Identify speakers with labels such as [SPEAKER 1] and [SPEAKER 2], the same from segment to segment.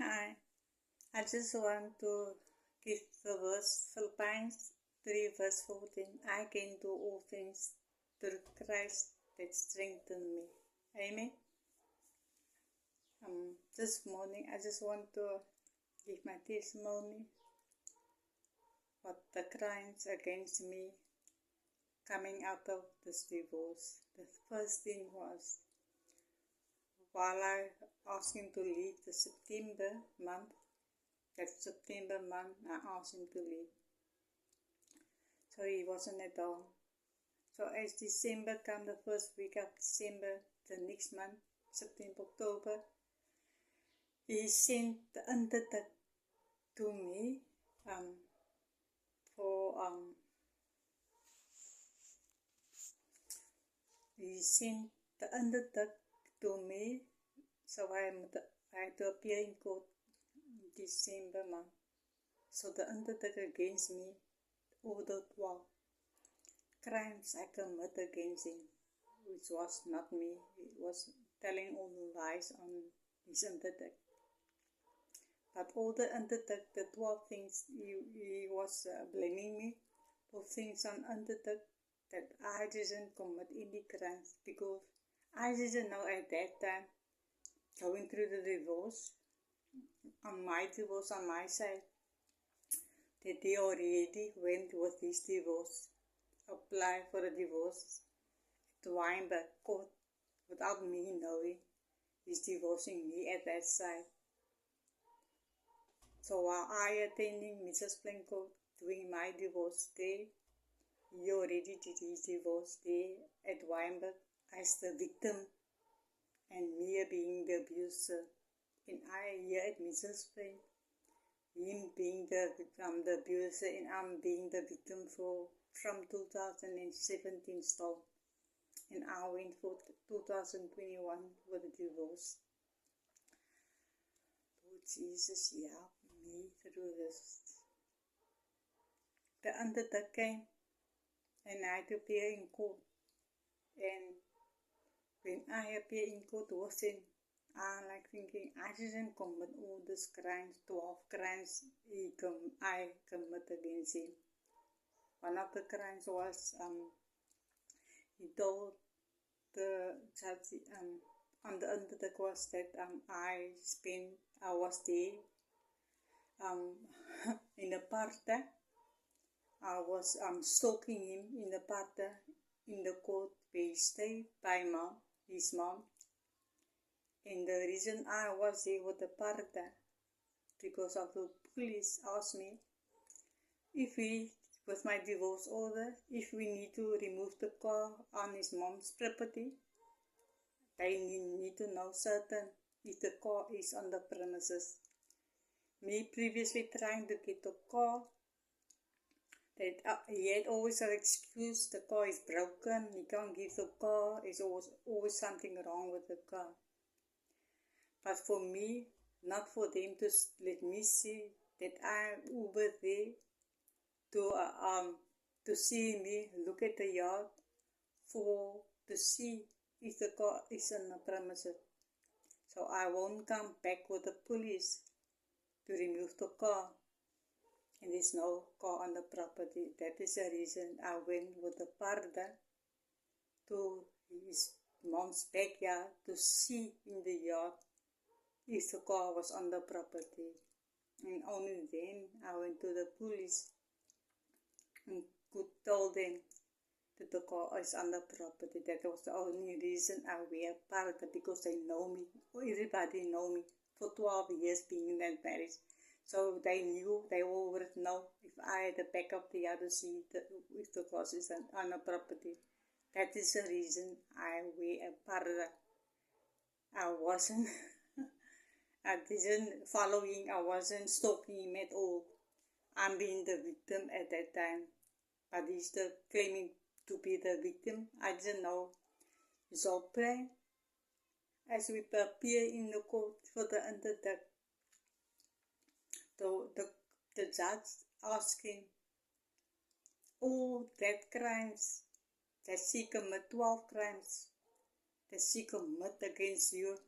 [SPEAKER 1] Hi, I just want to give the verse Philippines 3 verse 14. I can do all things through Christ that strengthen me. Amen. This morning I just want to give my testimony what the crimes against me coming out of this divorce. The first thing was while I asked him to leave the September month, I asked him to leave. So he wasn't at home. So as December come, the first week of December, the next month, September, October, he sent the undertake to me so I had to appear in court December month. So the undertake against me, ordered 12 crimes I commit against him, which was not me. He was telling all the lies on his undertake. But all the undertake, the 12 things, he was blaming me for things on undertake that I didn't commit any crimes, because I didn't know at that time, going through the divorce, on my side, that they already went with his divorce, apply for a divorce at Weinberg court without me knowing he's divorcing me at that side. So while I attending Mrs. Blanco doing my divorce there, he already did his divorce there at Weinberg as the victim and me being the abuser. And I here at Mrs. Blanco, him being the abuser and I'm being the victim from 2017 still. And I went for 2021 with a divorce. Lord Jesus, help me through this. The undertake came and I had to appear in court. And when I appear in court with him, I'm like thinking, I didn't commit all these crimes, 12 crimes I commit against him. One of the crimes was, he told the judge on the undertake was that I was there in the party. I was stalking him in the party in the court where he stayed by his mom. And the reason I was there with the party, because of the police asked me if with my divorce order, if we need to remove the car on his mom's property, they need to know certain if the car is on the premises. Me previously trying to get the car, that he had always an excuse, the car is broken, he can't give the car, there's always something wrong with the car. But for me, not for them to let me see that I Uber there to see me look at the yard to see if the car is on the premises. So I won't come back with the police to remove the car. And there's no car on the property. That is the reason I went with the partner to his mom's backyard to see in the yard if the car was on the property. And only then I went to the police and could tell them that the car is on the property. That was the only reason I wear partner, because they know me. Everybody know me for 12 years being in that marriage. So they knew, they all would know if I had the back of the yard to see if the car is on a property. That is the reason I wear a parda. I wasn't following, I wasn't stalking him at all. I'm being the victim at that time. But he's still claiming to be the victim. I didn't know. So pray as we appear in the court for the undertake. The judge asked him all that crimes that she commit, 12 crimes that she commit against you.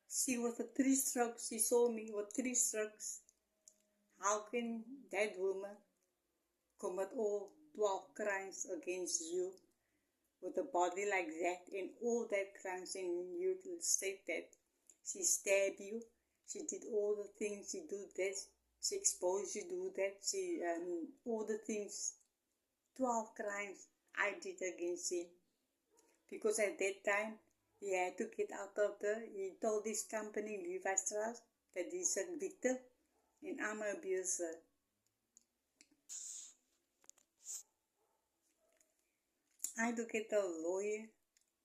[SPEAKER 1] see with the 3 strokes, she saw me with 3 strokes. How can that woman commit all 12 crimes against you with a body like that and all that crimes, and you state that she stabbed you, she did all the things, she do this, she exposed you, do that, she all the things, 12 crimes I did against him. Because at that time, he had to get out of he told this company, Levi'S STRAUSS, that he's a victim and I'm an abuser. I had to get a lawyer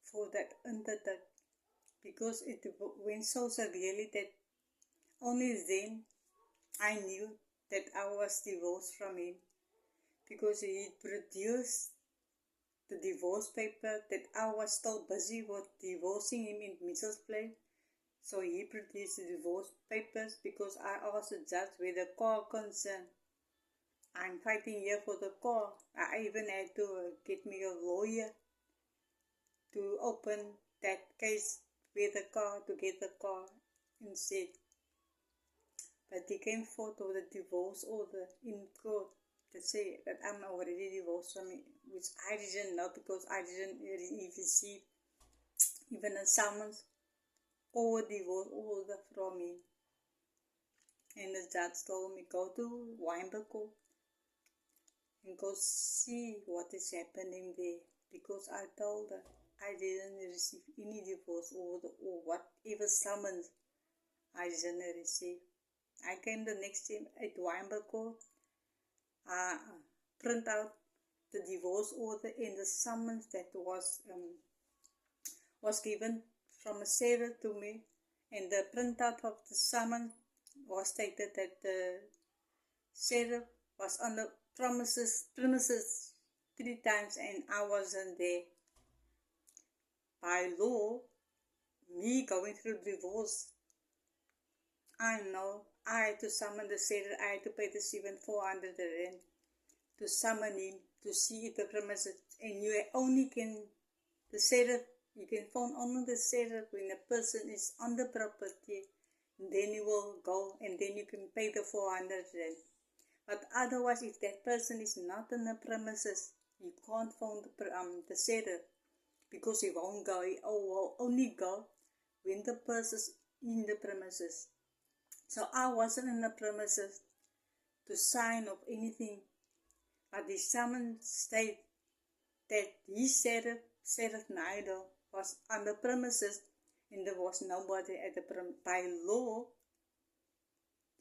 [SPEAKER 1] for that interdict because it went so severely that only then I knew that I was divorced from him, because he produced the divorce paper that I was still busy with divorcing him in Mitchell's place. So he produced the divorce papers because I asked the judge where the car concerned. I'm fighting here for the car. I even had to get me a lawyer to open that case with the car, to get the car instead. But they came forth with a divorce order in court to say that I'm already divorced from him, which I didn't know because I didn't even receive even a summons or a divorce order from him. And the judge told me, go to Weinberg Court and go see what is happening there, because I told her I didn't receive any divorce order or whatever summons I didn't receive. I came the next day at Weinberg Court, print out the divorce order and the summons that was given from a seller to me, and the printout of the summons was stated that the seller was on the premises 3 times and I wasn't there. By law, me going through divorce, I know I had to summon the seller. I had to pay the 400 rand to summon him to see if the premises, and you only can, the seller, you can phone only the seller when a person is on the property, and then you will go and then you can pay the 400 rand. But otherwise, if that person is not on the premises, you can't phone the seller, because he won't go. He will only go when the person is in the premises. So I wasn't in the premises to sign of anything, but the summons state that his Sheriff Naido was on the premises and there was nobody at the premises. By law,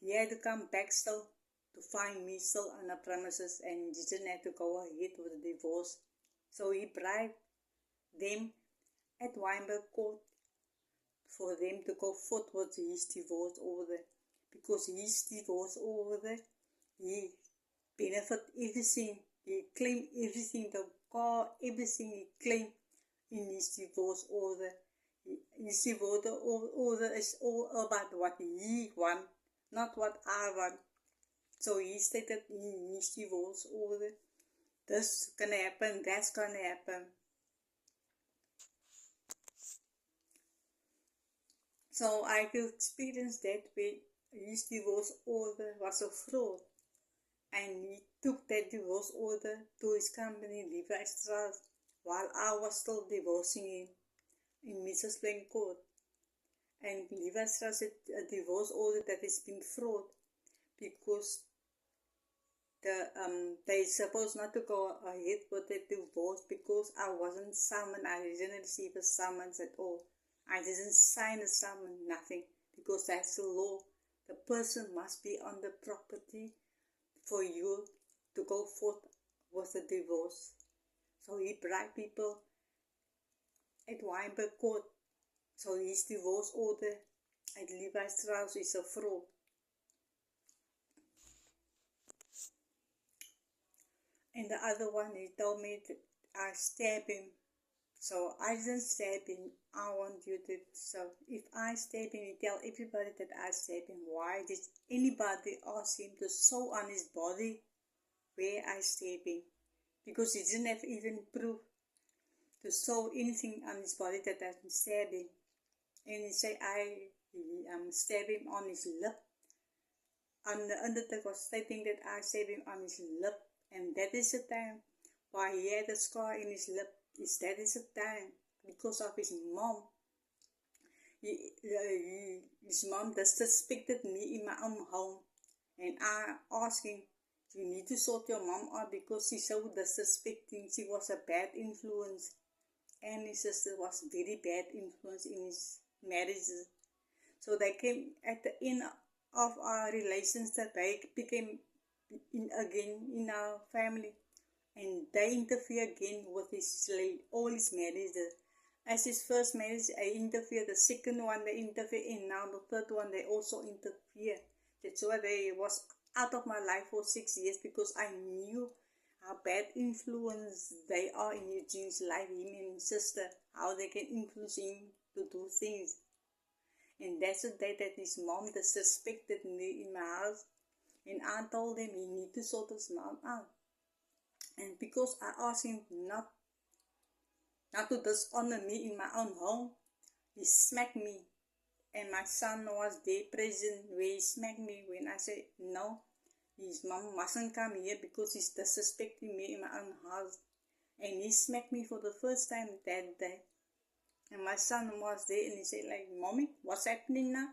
[SPEAKER 1] he had to come back still to find me still on the premises, and he didn't have to go ahead with the divorce. So he bribed them at Weinberg Court for them to go forth with his divorce order, because his divorce order, he benefit everything, he claimed everything, the car, everything he claimed in his divorce order. His divorce order is all about what he wants, not what I want. So he stated in his divorce order, this gonna happen, that's gonna happen. So I could experience that way. His divorce order was a fraud, and he took that divorce order to his company, Levi'S STRAUSS, while I was still divorcing him in Mrs. Plain Court. And Levi'S STRAUSS said a divorce order that has been fraud, because they supposed not to go ahead with the divorce because I wasn't summoned. I didn't receive a summons at all. I didn't sign a summons, nothing, because that's the law. The person must be on the property for you to go forth with the divorce. So he bribed people at Weinberg Court. So his divorce order at Levi'S STRAUSS is a fraud. And the other one, he told me that I stabbed him. So I didn't stab him. I want you to, so if I stab him, you tell everybody that I stabbed him. Why did anybody ask him to sew on his body where I stabbed him? Because he didn't have even proof to sew anything on his body that I stabbed him. And he said, stabbed him on his lip. And the undertaker was stating that I stabbed him on his lip, and that is the time why he had a scar in his lip. That is the time because of his mom. His mom disrespected me in my own home, and I asked him, you need to sort your mom out because she's so disrespecting. She was a bad influence, and his sister was very bad influence in his marriages. So they came at the end of our relations that they became again in our family, and they interfere again with all his marriages. As his first marriage, I interfered. The second one, they interfere. And now the third one, they also interfere. That's why they was out of my life for 6 years, because I knew how bad influence they are in Eugene's life, him and his sister, how they can influence him to do things. And that's the day that his mom disrespected me in my house. And I told him he need to sort his mom out. And because I asked him not to dishonor me in my own home, he smacked me. And my son was there present where he smacked me when I said no, his mom mustn't come here because he's disrespecting me in my own house. And he smacked me for the first time that day. And my son was there and he said like, Mommy, what's happening now?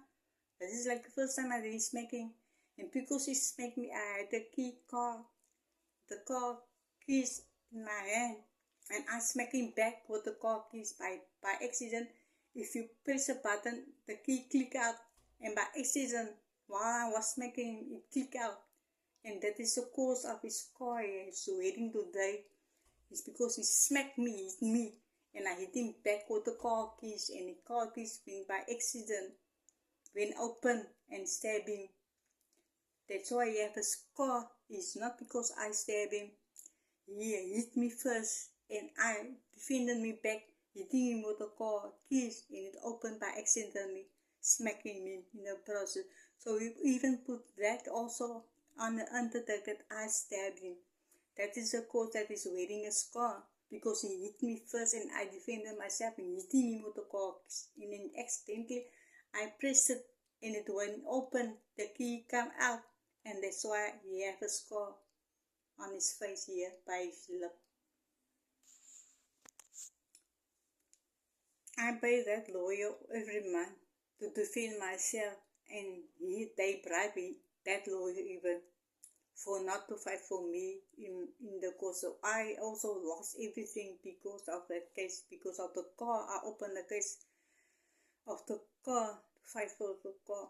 [SPEAKER 1] This is like the first time I did smacking. And because he smacked me, I had the car keys in my hand. And I smacked him back with the car keys by accident. If you press a button, the key click out. And by accident, while I was smacking him, it clicked out. And that is the cause of his car he's waiting today. It's because he smacked me, hit me. And I hit him back with the car keys. And the car keys went by accident, went open and stabbed him. That's why he has a scar. It's not because I stabbed him. He hit me first. And I defended me back, hitting him with the car keys, and it opened by accidentally, smacking me in the process. So we even put that also on the undertaker that I stabbed him. That is the cause that is wearing a scar, because he hit me first and I defended myself and hitting him with the car keys. And then accidentally I pressed it and it went open, the key came out, and that's why he has a scar on his face here by his lip. I pay that lawyer every month to defend myself, and they bribe that lawyer even for not to fight for me in the court. So I also lost everything because of that case, because of the car. I opened the case of the car to fight for the car.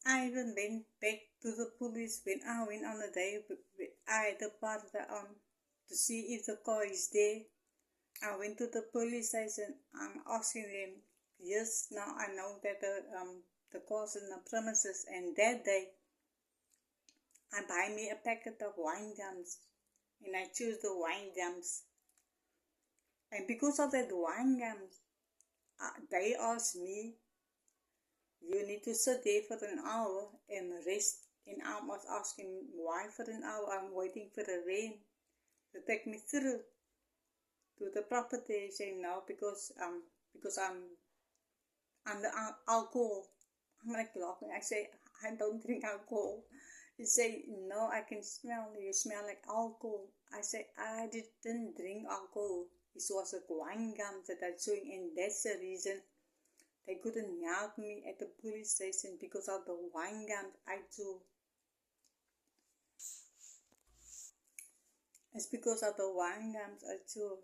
[SPEAKER 1] I even went back to the police when I went on the day I had the partner on to see if the car is there. I went to the police station. I'm asking them, yes, now I know that the car's in the premises, and that day I buy me a packet of wine gums, and I choose the wine gums. And because of that wine gums, they asked me, you need to sit there for an hour and rest. And I was asking, why for an hour? I'm waiting for the rain to take me through to the property. He said no, because I'm under alcohol. I'm like laughing. I say, I don't drink alcohol. He say, no, I can smell. You smell like alcohol. I say, I didn't drink alcohol. It was a wine gum that I chewing, and that's the reason they couldn't help me at the police station, because of the wine gums I chew. It's because of the wine gums I chew.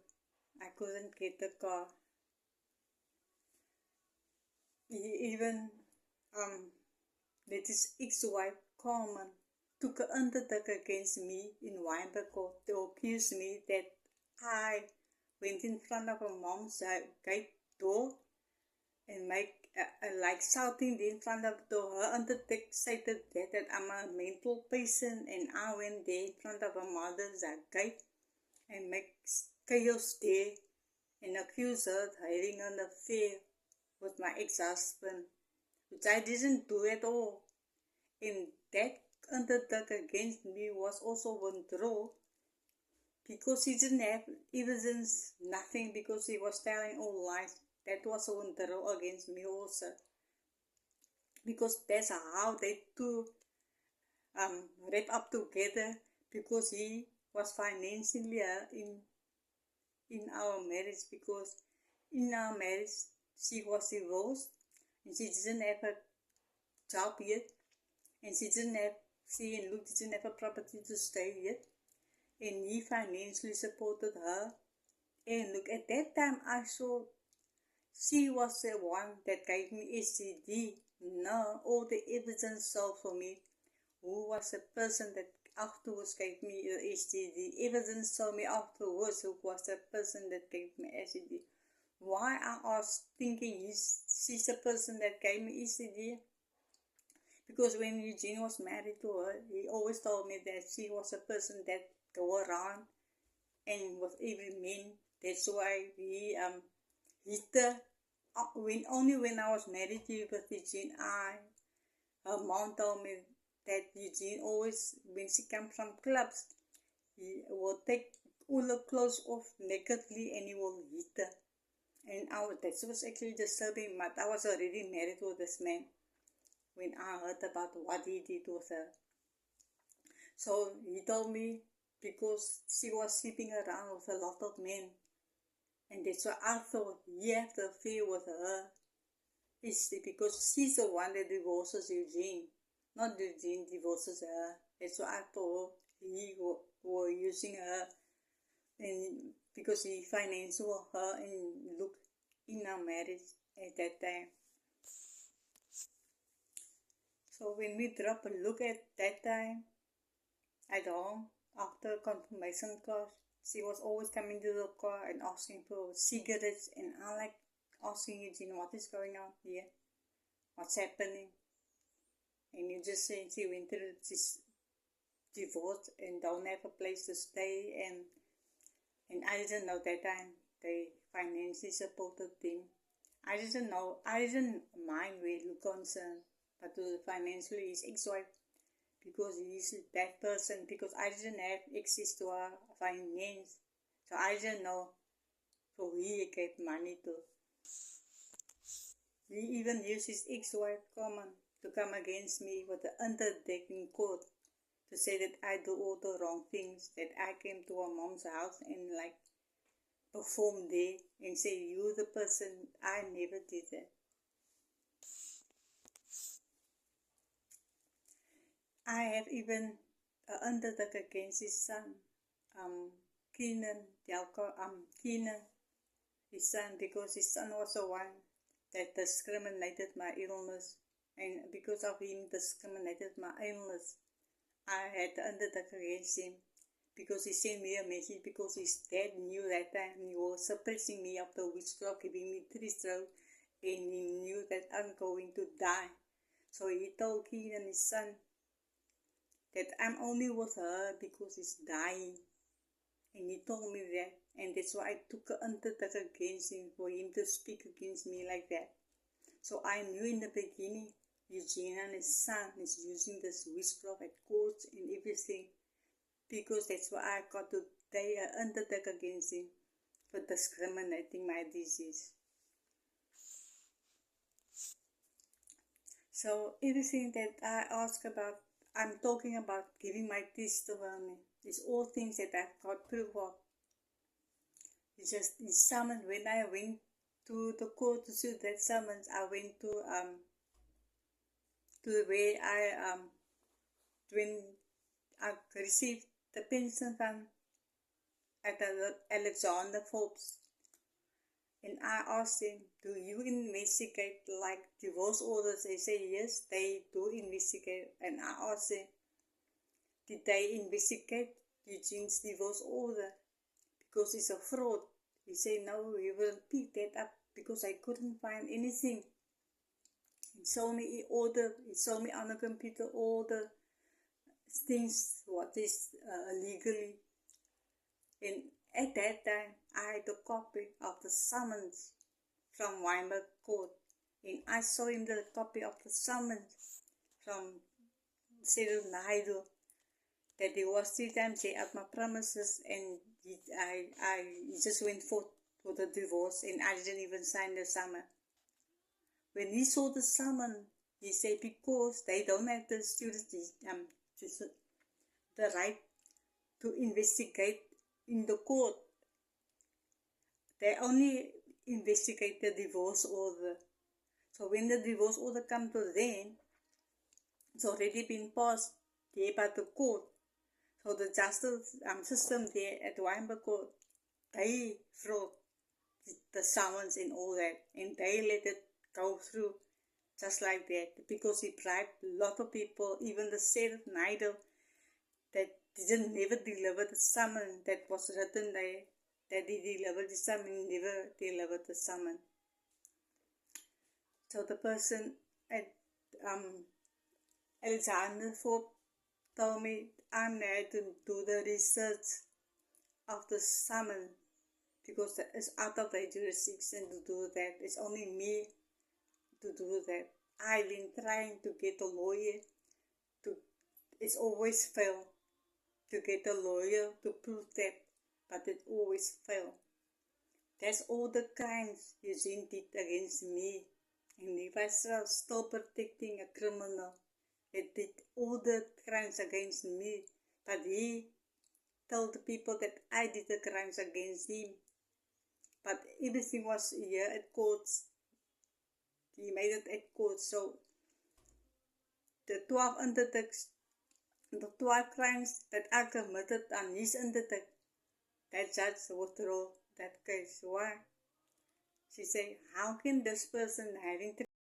[SPEAKER 1] I couldn't get the car. Even that his ex-wife Carmen took an undertaker against me in Weinberg Court to accuse me that I went in front of her mom's gate door and make like shouting in front of the door. Her undertaker stated that I'm a mental patient, and I went there in front of her mother's gate and make chaos there and accuse her of having an affair with my ex-husband, which I didn't do at all. And that undertaker against me was also withdrawn because he didn't have evidence, nothing, because he was telling all lies. that was a withdraw against me also. Because that's how they two wrap up together, because he was financially in our marriage, because in our marriage she was divorced and she didn't have a job yet, and she and Luke didn't have a property to stay yet, and he financially supported her. And look, at that time I saw she was the one that gave me STD. No, all the evidence showed for me who was the person that afterwards gave me the STD. Evidence showed me afterwards who was the person that gave me STD. Why I was thinking she's the person that gave me STD? Because when Eugene was married to her, he always told me that she was a person that go around and with every man. That's why he hit her. Only when I was married with Eugene, her mom told me that Eugene always, when she comes from clubs, he will take all the clothes off nakedly and he will hit her. And that was actually disturbing, but I was already married with this man when I heard about what he did with her. So he told me because she was sleeping around with a lot of men, and that's why I thought he had the affair with her. It's because she's the one that divorces Eugene, not Eugene divorces her. That's why I thought he were using her, and because he financed her and look in our marriage at that time. So when we drop a look at that time at home after confirmation class, she was always coming to the car and asking for cigarettes, and I like asking Eugene, what is going on here? What's happening? And you just say she went through this divorce and don't have a place to stay, and I didn't know that time they financially supported them. I didn't mind where Luke concerned, but to financially his ex-wife, because he's that person, because I didn't have access to our finance, so I didn't know who he gave money to. He even used his ex-wife to come against me with the undertaking court to say that I do all the wrong things, that I came to our mom's house and like performed there and say you're the person. I never did that. I have even undertaken against his son, Keenan, his son, because his son was the one that discriminated my illness, and because of him discriminated my illness, I had to undertake against him, because he sent me a message, because his dad knew that time he was suppressing me after witchcraft, giving me 3 strokes, and he knew that I'm going to die. So he told Keenan, his son, that I'm only with her because he's dying. And he told me that, and that's why I took an undertaking against him, for him to speak against me like that. So I knew in the beginning Eugene and his son is using this witchcraft at courts and everything, because that's why I got to take an undertaking against him for discriminating my disease. So everything that I ask about, I'm talking about giving my testimony. It's all things that I've got proof of. It's just the summons. When I went to the court to see that summons, I went to where I when I received the pension fund at Alexander Forbes, and I asked them, do you investigate like divorce orders? They say yes, they do investigate. And I asked them, did they investigate Eugene's divorce order? Because it's a fraud. He said, no, we will pick that up, because I couldn't find anything. He showed me on the computer all the things, what is legally. And at that time, I had a copy of the summons from Weinberg Court. And I saw him the copy of the summons from Cyril Naidu, that he was 3 times there at my premises, and I just went forth for the divorce, and I didn't even sign the summons. When he saw the summons, he said because they don't have the the right to investigate in the court. They only investigate the divorce order. So when the divorce order comes to them, it's already been passed there by the court. So the justice system there at Weinberg Court, they wrote the summons and all that, and they let it go through just like that, because he bribed a lot of people, even the sheriff Nigel, that didn't never deliver the summons that was written there, that he delivered the summons, never delivered the summons. So the person at Alexander Forbes told me I'm there to do the research of the summons, because it's out of their jurisdiction to do that. It's only me to do that. I've been trying to get a lawyer it's always failed to get a lawyer to prove that, but it always failed. That's all the crimes Eugene did against me, and Levi'S Strauss still protecting a criminal. It did all the crimes against me, but he told the people that I did the crimes against him. But everything was here at courts. He made it at court. So the 12 interdicts, the 12 crimes that I committed on his interdict, that judge withdrew that case. Why? She said, how can this person having